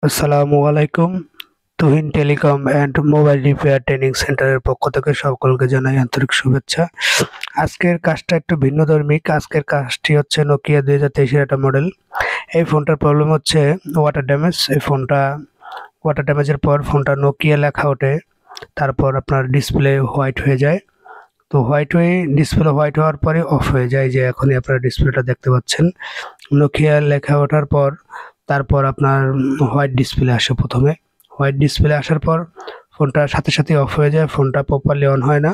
আসসালামু আলাইকুম। Tuhin telecom and mobile repair training সেন্টারের পক্ষ থেকে সকলকে জানাই আন্তরিক শুভেচ্ছা। আজকের কাজটা একটু ভিন্নধর্মী। আজকের কাজটি হচ্ছে নোকিয়া 2023 একটা মডেল। এই ফোনটার প্রবলেম হচ্ছে ওয়াটার ড্যামেজ। এই ফোনটা ওয়াটার ড্যামেজের পর ফোনটা নোকিয়া লেখা ওঠে, তারপর আপনার ডিসপ্লে হোয়াইট হয়ে যায়। তো ডিসপ্লে হোয়াইট হওয়ার পরে অফ হয়ে যায়, যে এখনই আপনারা ডিসপ্লেটা দেখতে পাচ্ছেন। নোকিয়া লেখা ওঠার পর তারপর আপনার হোয়াইট ডিসপ্লে আসে প্রথমে। হোয়াইট ডিসপ্লে আসার পর ফোনটা সাথে সাথে অফ হয়ে যায়, ফোনটা প্রপারলি অন হয় না।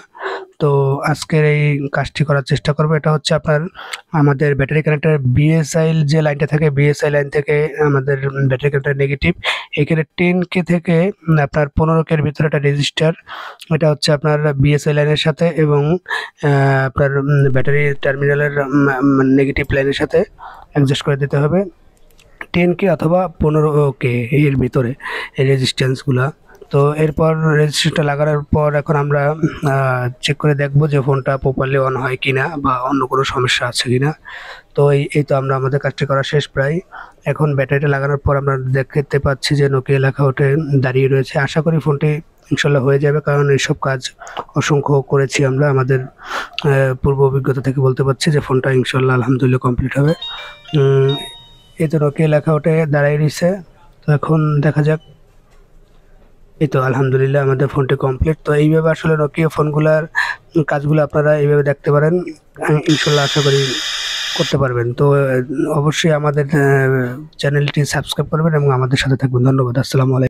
তো আজকের এই কাজটি করার চেষ্টা করব। এটা হচ্ছে আপনার আমাদের ব্যাটারি কানেক্টর বিএসআইএল যে লাইনটা থাকে, বিএসআই লাইন থেকে আমাদের ব্যাটারি কানেক্টর নেগেটিভ। এখানে 10K থেকে আপনার 15K এর ভিতরে একটা রেজিস্টার, এটা হচ্ছে আপনার বিএসআই লাইনের সাথে এবং আপনার ব্যাটারি টার্মিনালের নেগেটিভ লাইনের সাথে অ্যাডজাস্ট করে দিতে হবে। 10K অথবা 15K এর ভিতরে এই রেজিস্ট্যান্সগুলা। তো এরপর রেজিস্ট্যান্সটা লাগানোর পর এখন আমরা চেক করে দেখব যে ফোনটা প্রপারলি অন হয় কিনা বা অন্য কোনো সমস্যা আছে কিনা। তো এই তো আমরা আমাদের কাজটি করা শেষ প্রায়। এখন ব্যাটারিটা লাগানোর পর আমরা দেখতে পাচ্ছি যে নোকিয়া লেখা ওঠে দাঁড়িয়ে রয়েছে। আশা করি ফোনটি ইনশাল্লাহ হয়ে যাবে, কারণ এইসব কাজ অসংখ্য করেছি আমরা। আমাদের পূর্ব অভিজ্ঞতা থেকে বলতে পারছি যে ফোনটা ইনশাল্লাহ আলহামদুলিল্লাহ কমপ্লিট হবে। এই তো নোকিয়া লেখা ওঠে দাঁড়াই রয়েছে। তো এখন দেখা যাক। এই তো আলহামদুলিল্লাহ আমাদের ফোনটি কমপ্লিট। তো এইভাবে আসলে নোকিয়া ফোনগুলার কাজগুলো আপনারা এইভাবে দেখতে পারেন। ইনশাল্লাহ আশা করি করতে পারবেন। তো অবশ্যই আমাদের চ্যানেলটি সাবস্ক্রাইব করবেন এবং আমাদের সাথে থাকবেন। ধন্যবাদ। আসসালামু আলাইকুম।